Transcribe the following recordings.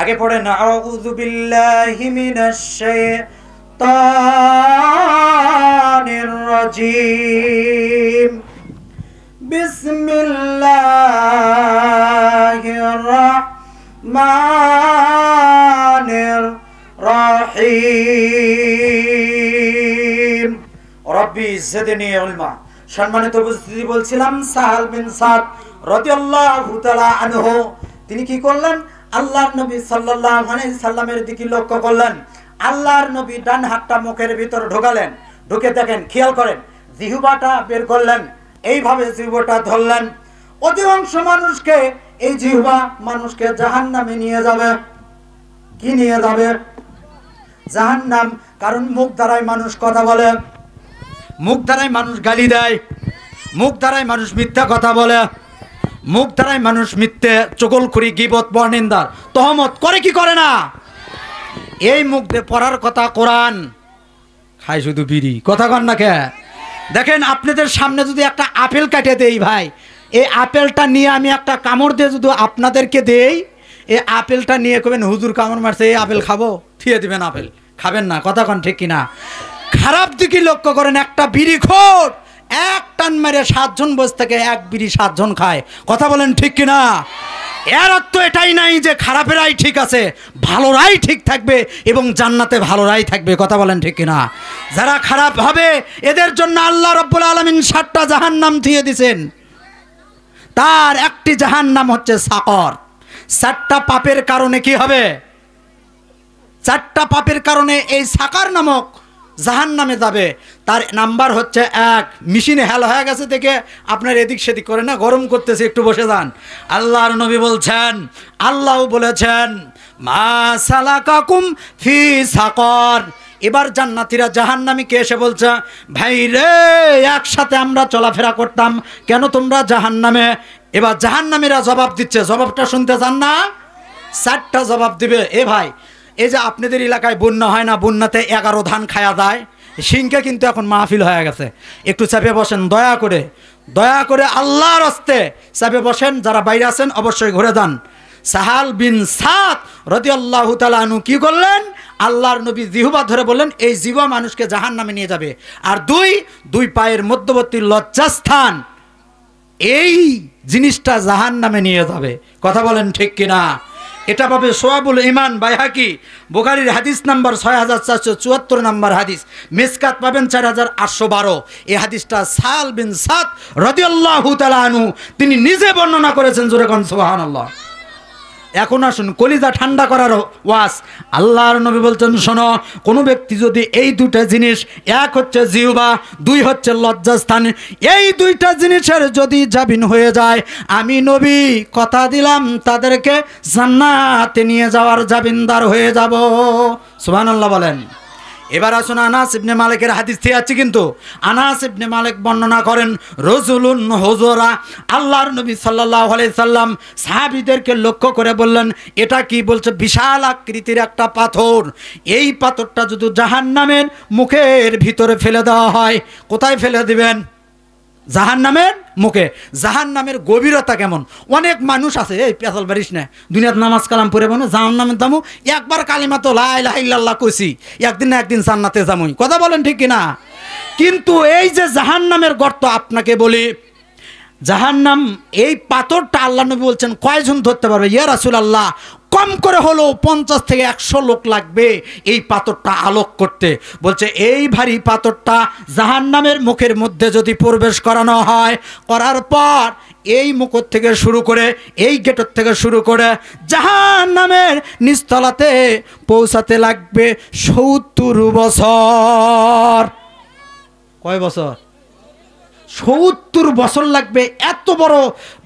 আগে পড়েন আউযু বিল্লাহি মিনাশ শাইতানির রাজিম বিসমিল্লাহির রাহমানির রহিম রব্বি জিদনি ইলমা। সম্মানিত উপস্থিতি, বলছিলাম সাহাল বিন সাদ রাদিয়াল্লাহু তাআলা আনহু তিনি কি করলেন? আল্লাহর নবী সাল্লাল্লাহু আলাইহি সাল্লামের দিকে লক্ষ্য করলেন। আল্লাহর নবী ডান হাতটা মুখের ভিতর ঢোকালেন, ঢুকে দেখেন, খেয়াল করেন, জিহ্বাটা বের করলেন, এইভাবে জিহ্বাটা ধরলেন। অধিকাংশ মানুষকে এই জিহ্বা মানুষকে জাহান্নামে নিয়ে যাবে। কি নিয়ে যাবে? জাহান্নাম। কারণ মুখ দ্বারাই মানুষ কথা বলে, মুখ দ্বারাই মানুষ গালি দেয়, মুখ দ্বারাই মানুষ মিথ্যা কথা বলে, মুখ দ্বারাই মানুষ মিথ্যে চগলখড়ি গীবত বর্ণিন্দার তহমত করে কি করে না? এই মুখ দিয়ে পড়ার কথা কোরআন, খায় শুধু বিড়ি। কথা কন না কে? দেখেন, আপনাদের সামনে যদি একটা আপেল কাটে দেই ভাই, এই আপেলটা নিয়ে আমি একটা কামড় দিয়ে যদি আপনাদেরকে দেই, এই আপেলটা নিয়ে কবেন হুজুর কামড় মারছে, এই আপেল খাবো, থিয়ে দিবেন, আপেল খাবেন না। কথা কন ঠিক কিনা? খারাপ দিকে লক্ষ্য করেন, একটা বিড়ি খোর এক টান মেরে 7 জন বসে থেকে এক বিড়ি 7 জন খায়। কথা বলেন ঠিক কিনা? এর অর্থ এটাই নাই যে খারাপেরাই ঠিক আছে, ভালোরাই ঠিক থাকবে এবং জান্নাতে ভালোরাই থাকবে। কথা বলেন ঠিক কিনা? যারা খারাপ হবে এদের জন্য আল্লাহ রাব্বুল আলামিন 7টা জাহান্নাম দিয়ে দিয়েছেন। তার একটি জাহান্নাম হচ্ছে সাকর। 7টা পাপের কারণে কি হবে? 4টা পাপের কারণে এই সাকার নামক জাহান্নামে যাবে। তার নাম্বার হচ্ছে 1। মেশিনে হেল হয়ে গেছে দেখে আপনার এদিক সেদিক করে না, গরম করতেছে, একটু বসে যান। আল্লাহর নবী বলছেন, আল্লাহ বলেছেন, মা সালাকাকুম ফি সাকর। এবার জান্নাতীরা জাহান্নামীকে এসে বলছে, ভাই রে, একসাথে আমরা চলাফেরা করতাম, কেন তোমরা জাহান্নামে? এবার জাহান্নামীরা জবাব দিচ্ছে, জবাবটা শুনতে চান না? 4টা জবাব দিবে। এ ভাই, এই যে আপনাদের এলাকায় বন্যা হয় না, বন্যাতে 11 ধান খায়া যায়, সিংকে কিন্তু এখন মাহফিল হয়ে গেছে। একটু চাপে বসেন, দয়া করে, দয়া করে আল্লাহর হস্তে চাপে বসেন। যারা বাইরে আছেন অবশ্যই ঘুরে যান। সাহাল বিন সাদ রাদিয়াল্লাহু তাআলা আনহু কি করলেন? আল্লাহর নবী জিহ্বা ধরে বললেন, এই জিহ্বা মানুষকে জাহান্নামে নিয়ে যাবে। আর দুই পায়ের মধ্যবর্তী লজ্জাস্থান, এই জিনিসটা জাহান্নামে নিয়ে যাবে। কথা বলেন ঠিক কিনা? এটা পাবে সোয়াবুল ইমান বাইহাকি, বুখারীর হাদিস নাম্বার 6474 নাম্বার হাদিস। মিসকাত পাবেন 4812। এই হাদিসটা সাহাল বিন সাদ রাদিয়াল্লাহু তাআলা আনহু তিনি নিজে বর্ণনা করেছেন। জোরে কোন সুবহানাল্লাহ। এখন আসুন কলিজা ঠান্ডা করার ওয়াজ। আল্লাহর নবী বলছেন, শোনো, কোনো ব্যক্তি যদি এই 2টা জিনিস, 1 হচ্ছে জিহ্বা, 2 হচ্ছে লজ্জাস্থান, এই 2টা জিনিসের যদি জামিন হয়ে যায়, আমি নবী কথা দিলাম তাদেরকে জান্নাতে নিয়ে যাওয়ার জামিনদার হয়ে যাব। সুবহানাল্লাহ বলেন। এবার আসুন আনাস ইবনে মালিকের হাদিস থেকে আছে, কিন্তু আনাস ইবনে মালিক বর্ণনা করেন, রজুলুন হুজুরা, আল্লাহর নবী সাল্লাল্লাহু আলাইহি সাল্লাম সাহাবীদেরকে লক্ষ্য করে বললেন, এটা কি? বলছে, বিশাল আকৃতির একটা পাথর। এই পাথরটা যদি জাহান্নামের মুখের ভিতরে ফেলে দেওয়া হয়, কোথায় ফেলে দিবেন? জাহান্নামের মুখে। জাহান্নামের গভীরতা কেমন? অনেক মানুষ আছে, এই পেছাল বাড়িস না, দুনিয়াত নামাজ কালাম পড়ে বলে জাহান্নামের দামু, একবার কালিমা তো লা ইলাহা ইল্লাল্লাহ কইছি, একদিন না একদিন জান্নাতে যামই। কথা বলেন ঠিক কিনা? কিন্তু এই যে জাহান্নামের গর্ত, আপনাকে বলি, জাহান্নাম এই পাথরটা আল্লাহ নবী বলছেন কয়জন ধরতে পারবে? ইয়া রাসূলুল্লাহ, কম করে হলো 50 থেকে 100 লোক লাগবে এই পাথরটা আলোক করতে। বলছে, এই ভারী পাথরটা জাহান্নামের মুখের মধ্যে যদি প্রবেশ করানো হয়, করার পর এই মুখ থেকে শুরু করে, এই গেটের থেকে শুরু করে জাহান্নামের নিচতলাতে পৌঁছাতে লাগবে 70 বছর। কয় বছর? 70 বছর লাগবে। এত বড়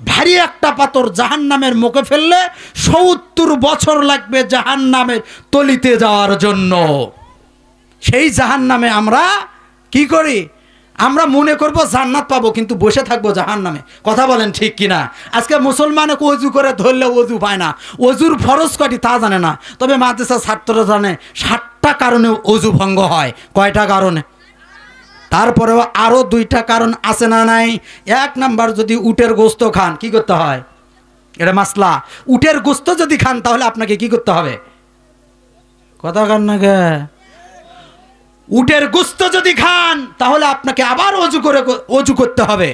ভারী একটা পাথর জাহান্নামের মুখে ফেললে 70 বছর লাগবে জাহান্নামের তলিতে যাওয়ার জন্য। সেই জাহান্নামে আমরা কি করি? আমরা মনে করব জান্নাত পাবো, কিন্তু বসে থাকবো জাহান্নামে। কথা বলেন ঠিক কিনা? আজকে মুসলমানে ওযু করে ধরলে ওযু পায় না, ওযুর ফরজ কয়টি তা জানে না। তবে মাদ্রাসা ছাত্ররা জানে 60টা কারণে ওযু ভঙ্গ হয়। কয়টা কারণে? তারপরেও আরও 2টা কারণ আছে না নাই? 1 নাম্বার, যদি উটের গোস্ত খান কি করতে হয়? এটা মাসলা। উটের গোস্ত যদি খান তাহলে আপনাকে কি করতে হবে? কথা কান না গে। উটের গোস্ত যদি খান তাহলে আপনাকে আবার অজু করতে হবে।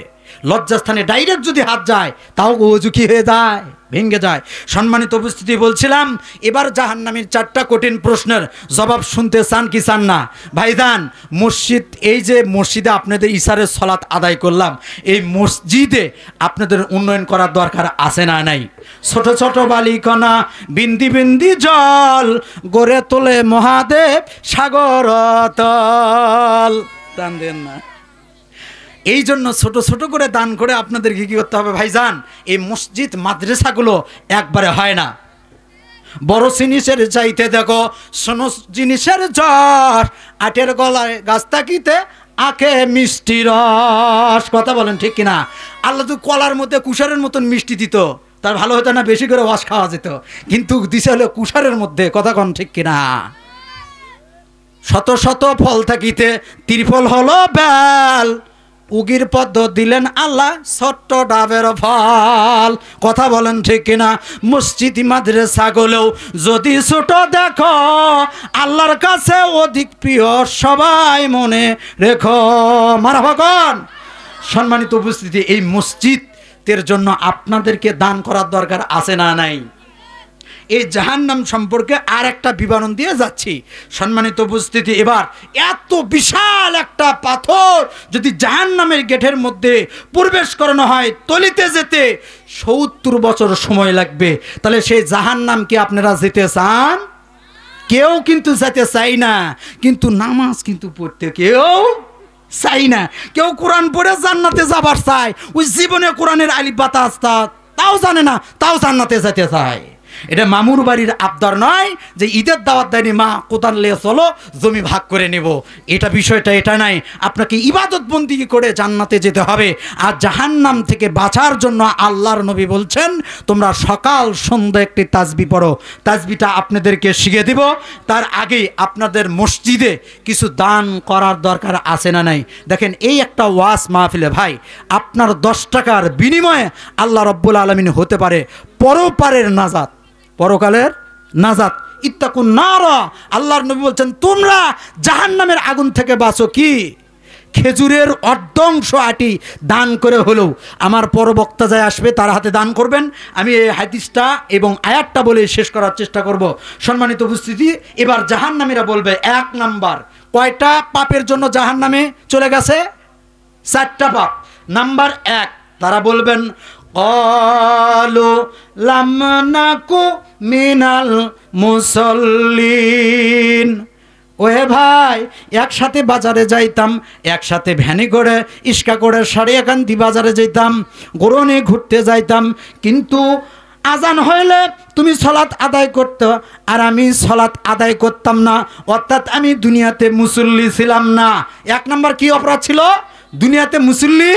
লজ্জাস্থানে ডাইরেক্ট যদি হাত যায় তাও অজু কি হয়ে যায়? ভেঙে যায়। সম্মানিত উপস্থিতি, বলছিলাম এবার জাহান্নামীর 4টা কঠিন প্রশ্নের জবাব শুনতে চান কি চান না? ভাইজান, মসজিদ, এই যে মসজিদে আপনাদের ইশারের সালাত আদায় করলাম, এই মসজিদে আপনাদের উন্নয়ন করার দরকার আছে না নাই? ছোট ছোট বালিকণা বিন্দি বিন্দি জল গড়ে তোলে মহাদেব সাগর তল। টান দেন না। এই জন্য ছোট ছোট করে দান করে আপনাদেরকে কি করতে হবে ভাইজান? এই মসজিদ মাদ্রাসাগুলো একবারে হয় না। বড় জিনিসের চাইতে দেখো শোনো জিনিসের জ্বর, আটের গলায় গাছ তাকিতে আখে মিষ্টি রস। কথা বলেন ঠিক কিনা? আল্লাহ তো কলার মধ্যে কুষারের মতন মিষ্টি দিত, তার ভালো হতো না? বেশি করে রস খাওয়া যেত, কিন্তু দিছে হলো কুষারের মধ্যে। কথা কন ঠিক কিনা? শত শত ফল থাকিতে ত্রিফল হলো বেল, উগির পদ্ম দিলেন আল্লাহ ছোট্ট ডাবের ফল। কথা বলেন ঠিক কিনা? মসজিদ মাদ্রাসা গুলোও যদি ছোট দেখো, আল্লাহর কাছে অধিক প্রিয় সবাই মনে রেখো। মারহাবা কোন? সম্মানিত উপস্থিতি, এই মসজিদের জন্য আপনাদেরকে দান করার দরকার আছে না নাই? এই জাহান্নাম সম্পর্কে আর একটা বিবরণ দিয়ে যাচ্ছি। সম্মানিত উপস্থিতি, এবার এত বিশাল একটা পাথর যদি জাহান্নামের গেটের মধ্যে প্রবেশ করানো হয়, তলিতে যেতে 70 বছর সময় লাগবে, তাহলে সেই জাহান্নাম কি আপনারা যেতে চান? কেউ কিন্তু যেতে চাই না। কিন্তু নামাজ কিন্তু পড়তে কেউ চাই না। কেউ কোরআন পড়ে জান্নাতে যাবার চায়, ওই জীবনে কোরআনের আলিফ বা তাও জানে না, তাও জান্নাতে যেতে চায়। এটা মামুর বাড়ির আবদার নয় যে ঈদের দাওয়াত দেয়নি মা, কোরআন নিয়ে চলো জমি ভাগ করে নেব। এটা বিষয়টা এটা নাই। আপনাকে ইবাদত বন্দি করে জান্নাতে যেতে হবে। আর জাহান্নাম থেকে বাঁচার জন্য আল্লাহর নবী বলছেন, তোমরা সকাল সন্ধ্যা একটি তাসবিহ পড়ো। তাসবিহটা আপনাদেরকে শিখিয়ে দিব। তার আগেই আপনাদের মসজিদে কিছু দান করার দরকার আছে না নাই? দেখেন, এই একটা ওয়াজ মাহফিলে ভাই আপনার 10 টাকার বিনিময়ে আল্লাহ রব্বুল আলামিন হতে পারে পরপারের নাজাত, পরকালের নাজাত। ইত্তাকুন নারা, আল্লাহর নবী বলছেন তোমরা জাহান্নামের আগুন থেকে বাঁচো। কি? খেজুরের অর্ধাংশ আটি দান করে হলেও। আমার পরবক্তা যায় আসবে, তার হাতে দান করবেন। আমি এই হাদিসটা এবং আয়াতটা বলে শেষ করার চেষ্টা করব। সম্মানিত উপস্থিতি, এবার জাহান্নামীরা বলবে 1 নাম্বার, কয়টা পাপের জন্য জাহান্নামে চলে গেছে? 4টা পাপ। নাম্বার 1, তারা বলবেন ক্বালু লাম নাকু মিনাল মুসাল্লিন। ওহে ভাই, একসাথে বাজারে যাইতাম, একসাথে ভ্যানে করে ইস্কা করে সারিয়াকান্দি বাজারে যাইতাম, গরনে ঘুরতে যাইতাম, কিন্তু আজান হইলে তুমি সালাত আদায় করতে আর আমি সালাত আদায় করতাম না, অর্থাৎ আমি দুনিয়াতে মুসল্লি ছিলাম না। 1 নাম্বার কি অপরাধ ছিল? দুনিয়াতে মুসল্লি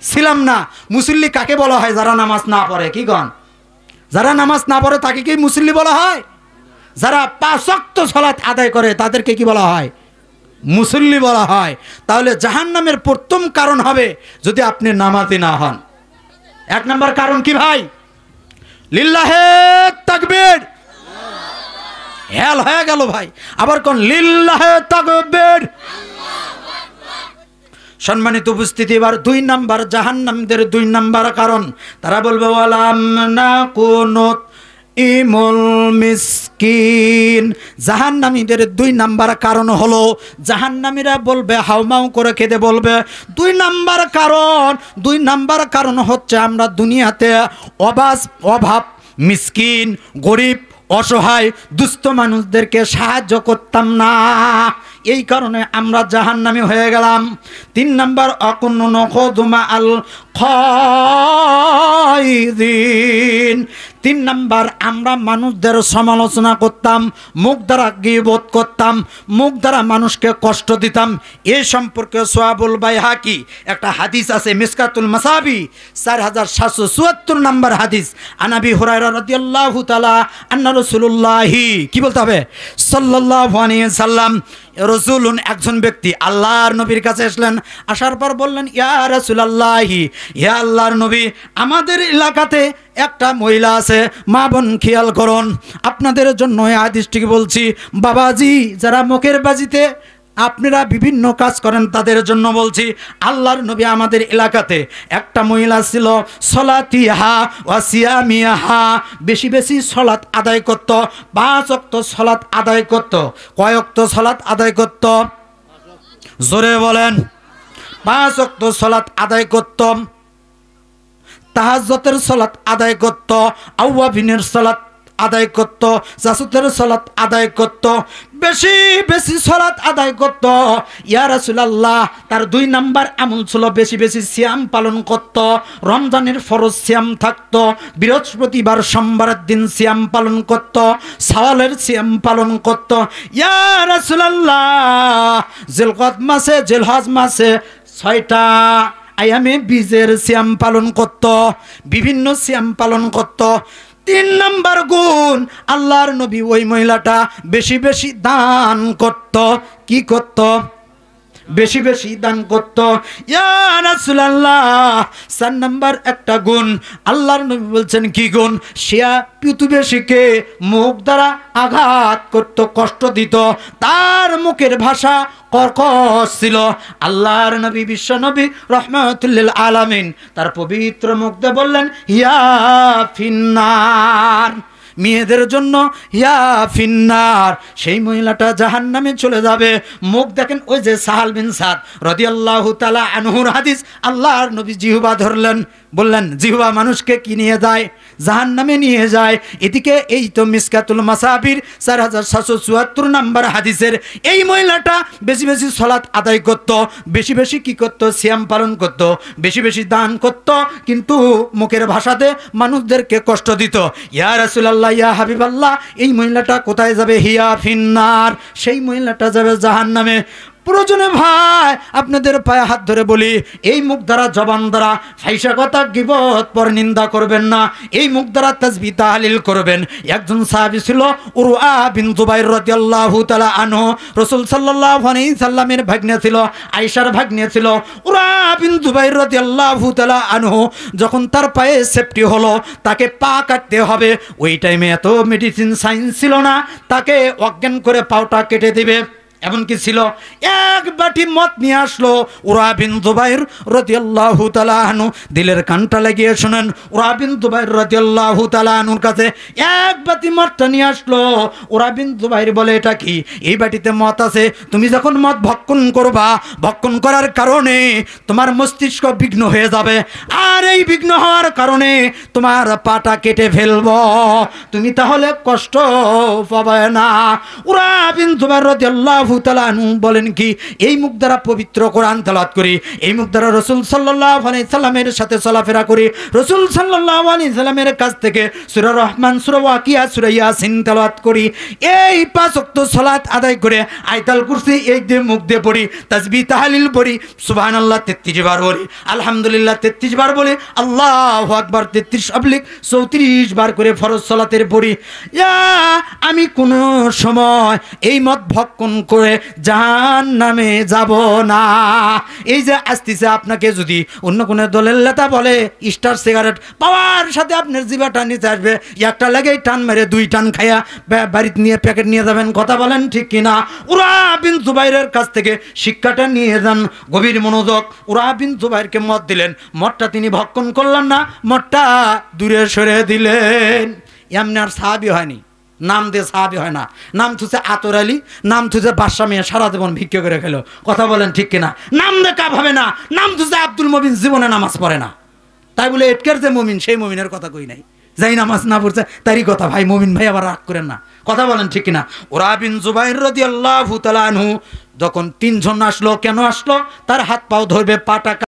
ছিলাম না। মুসল্লি কাকে বলা হয়? যারা নামাজ না পড়ে। কি গণ? যারা নামাজ না পড়ে তাকে কি মুসল্লি বলা হয়? যারা 5 ওয়াক্ত সালাত আদায় করে তাদেরকে কি বলা হয়? মুসল্লি বলা হয়। তাহলে জাহান্নামের প্রথম কারণ হবে যদি আপনি নামাজি না হন। 1 নাম্বার কারণ কি ভাই? লিল্লাহে তাকবীর। হেল হয়ে গেল ভাই, আবার কোন লিল্লাহে তাকবীর। সম্মানিত উপস্থিতি, এবার 2 নাম্বার জাহান্নামীদের 2 নাম্বার কারণ, তারা বলবে ওয়ালাম নাকুনুত ইমুল মিসকিন। জাহান্নামীদের 2 নাম্বার কারণ হলো, জাহান্নামীরা বলবে হাউমাউ করে খেতে বলবে 2 নাম্বার কারণ। 2 নাম্বার কারণ হচ্ছে আমরা দুনিয়াতে অভাব, মিসকিন, গরিব, অসহায়, দুস্থ মানুষদেরকে সাহায্য করতাম না, এই কারণে আমরা জাহান্নামী হয়ে গেলাম। 3 নাম্বার অকুন্নু নখদুমা আল খায়দিন। তিন নাম্বার, আমরা মানুষদের সমালোচনা করতাম, মুখ দ্বারা গীবত করতাম, মুখ দ্বারা মানুষকে কষ্ট দিতাম। এই সম্পর্কে সোয়াবুল বাইহাকি একটা হাদিস আছে, মিসকাতুল মাসাবি 4774 নম্বর হাদিস। আনাবি হুরায়রা রাদিয়াল্লাহু তাআলা আন্না রাসূলুল্লাহি, কি বলতে হবে, সাল্লাল্লাহু আলাইহি সাল্লাম, রসুলুন একজন ব্যক্তি আল্লাহর নবীর কাছে আসলেন। আসার পর বললেন, ইয়া রাসূলুল্লাহি, ইয়া আল্লাহর নবী, আমাদের এলাকাতে একটা মহিলা আছে, মা বোন খেয়াল করুন, আপনাদের জন্য এই হাদিসটিকে বলছি। বাবাজি যারা মুখের বাজিতে আপনারা বিভিন্ন কাজ করেন তাদের জন্য বলছি। আল্লাহর নবী আমাদের এলাকাতে একটা মহিলা ছিল, সলাতিহা ওয়া সিয়ামিহা, বেশি বেশি সলাত আদায় করত, 5 ওয়াক্ত সলাত আদায় করত। কয় ওয়াক্ত সলাত আদায় করত? জোরে বলেন। 5 ওয়াক্ত সলাত আদায় করত, তাহাজ্জুদের সলাত আদায় করত, আওয়াবিনের সলাত আদায় করত, জাসুতের সলাত আদায় করত, বেশি বেশি সলাত আদায় করত। ইয়া রাসূলুল্লাহ, তার 2 নাম্বার আমল ছিল বেশি বেশি সিয়াম পালন করত। রমজানের ফরজ সিয়াম থাকতো, বৃহস্পতিবার সোমবারের দিন সিয়াম পালন করত, শাওয়ালের সিয়াম পালন করত। ইয়া রাসূলুল্লাহ, জিলকদ মাসে, জিলহজ মাসে 6টা আয়ামে বীজের সিয়াম পালন করত, বিভিন্ন সিয়াম পালন করত। 3 নাম্বার গুণ, আল্লাহর নবী ওই মহিলাটা বেশি বেশি দান করত। কি করত? বেশি বেশি দান করত। ইয়া রাসূলুল্লাহ, 4 নাম্বার একটা গুণ, আল্লাহর নবী বলছেন কি গুণ? সে প্রতিবেশীকে মুখ দ্বারা আঘাত করত, কষ্ট দিত, তার মুখের ভাষা কর্কশ ছিল। আল্লাহর নবী, বিশ্ব নবী রাহমাতুল লিল আলামিন, তার পবিত্র মুখ দিয়ে বললেন, ইয়া ফিন্নার, মেয়েদের জন্য ইয়া ফিন্নার, সেই মহিলাটা জাহান্নামে চলে যাবে। মুখ দেখেন, ওই যে সাহাল বিন সাদ রাদিয়াল্লাহু তাআলা আনহুর হাদিস, আল্লাহর নবী জিহ্বা ধরলেন, বললেন জিহ্বা মানুষকে কি নিয়ে যায়? জাহান্নামে নিয়ে যায়। এদিকে এই তো মিসকাতুল মাসাবির 4774 নম্বর হাদিসের এই মহিলাটা বেশি বেশি সালাত আদায় করত, বেশি বেশি কি করত? সিয়াম পালন করত, বেশি বেশি দান করত, কিন্তু মুখের ভাষাতে মানুষদেরকে কষ্ট দিত। ইয়া রাসূলুল্লাহ, ইয়া হাবিবাল্লাহ, এই মহিলাটা কোথায় যাবে? হিয়া ফিন্নার, সেই মহিলাটা যাবে জাহান্নামে। প্রয়োজনে ভাই আপনাদের পায়ে হাত ধরে বলি, এই মুখ দ্বারা, জবান দ্বারা ফাইসা কথা, গীবত পর নিন্দা করবেন না। এই মুখ দ্বারা তাসবিহ তাহলিল করবেন। একজন সাহাবী ছিল উরওয়া বিন যুবাইর রাদিয়াল্লাহু তাআলা আনহু, রাসূল সাল্লাল্লাহু আলাইহি সাল্লামের ভাগ্নে ছিল, আয়েশার ভাগ্নে ছিল। উরওয়া বিন যুবাইর রাদিয়াল্লাহু তাআলা আনহু যখন তার পায়ে সেফটি হলো, তাকে পা কাটতে হবে, ওই টাইমে এত মেডিসিন সায়েন্স ছিল না, তাকে অজ্ঞান করে পাওটা কেটে দিবে। এমনকি ছিল, এক বাটি মদ নিয়ে আসলো উরওয়া বিন যুবাইর রাদিয়াল্লাহু তাআলা আনহু, দিলের কানটা লাগিয়ে শুনেন, উরওয়া বিন যুবাইর রাদিয়াল্লাহু তাআলা আনহুর কাছে এক বাটি মদটা নিয়ে আসলো। উরওয়া বিন যুবাইর বলে, এটা কি? এই বাটিতে মদ আছে, তুমি যখন মদ ভক্ষণ করবা, ভক্ষণ করার কারণে তোমার মস্তিষ্ক বিঘ্ন হয়ে যাবে, আর এই বিঘ্ন হওয়ার কারণে তোমার পাটা কেটে ফেলবো, তুমি তাহলে কষ্ট পাবে না। উরওয়া বিন যুবাইর রাদিয়াল্লাহু তাআলা আনহু বলেন কি, এই মুখ দ্বারা পবিত্র কোরআন তেলাওয়াত করি, এই মুখ দ্বারা রাসূল সাল্লাল্লাহু আলাইহি সাল্লামের সাথে চলাফেরা করি, রাসূল সাল্লাল্লাহু আলাইহি সাল্লামের কাছ থেকে সূরা রহমান, সূরা ওয়াকিয়া, সূরা ইয়াসিন তেলাওয়াত করি, এই 5 ওয়াক্ত সালাত আদায় করে আয়াতুল কুরসি এই দিয়ে মুখ দিয়ে পড়ি, তাসবিহ তাহলিল পড়ি, সুবহানাল্লাহ 33 বার বলি, আলহামদুলিল্লাহ 33 বার বলি, আল্লাহু আকবার 33 বার করে ফরজ সালাতের পড়ি। আমি কোন সময় এই মত ভক্ষণ করে জাহান্নামে যাব না। এই যে আসতেছে, আপনাকে যদি অন্য কোন দলের নেতা বলে স্টার সিগারেট পাওয়ার সাথে আপনার জিভাটা নিতে আসবে, একটা লাগেই টান মেরে 2 টান খাইয়া বাড়িতে নিয়ে প্যাকেট নিয়ে যাবেন, কথা বলেন ঠিক কিনা? উরওয়া বিন যুবাইরের কাছ থেকে শিক্ষাটা নিয়ে যান, গভীর মনোযোগ। উরওয়া বিন যুবাইরকে মদ দিলেন, মদটা তিনি ভক্ষণ করলেন না, মদটা দূরে সরে দিলেন। এমনি আর সাহাবী হয়নি, নাম দিয়ে সাহাবী হয় না, নাম থুছে আতর আলী, নাম থুছে বাদশা মিয়া, সারা জীবন ভিক্ষা করে খেলো, কথা বলেন ঠিক কিনা? নাম দেখা হবে না, নাম থুছে আব্দুল মুমিন, জীবনে নামাজ পড়ে না, তাই বলে এটকের যে মুমিন, সেই মুমিনের কথা কই নাই, যাই নামাজ না পড়ছে তারই কথা। ভাই মুমিন ভাই আবার রাগ করেন না, কথা বলেন ঠিক কিনা? উরওয়া বিন যুবাইর রাদিয়াল্লাহু তাআলা আনহু যখন 3 জন আসলো, কেন আসলো? তার হাত পাও ধরবে, পাটা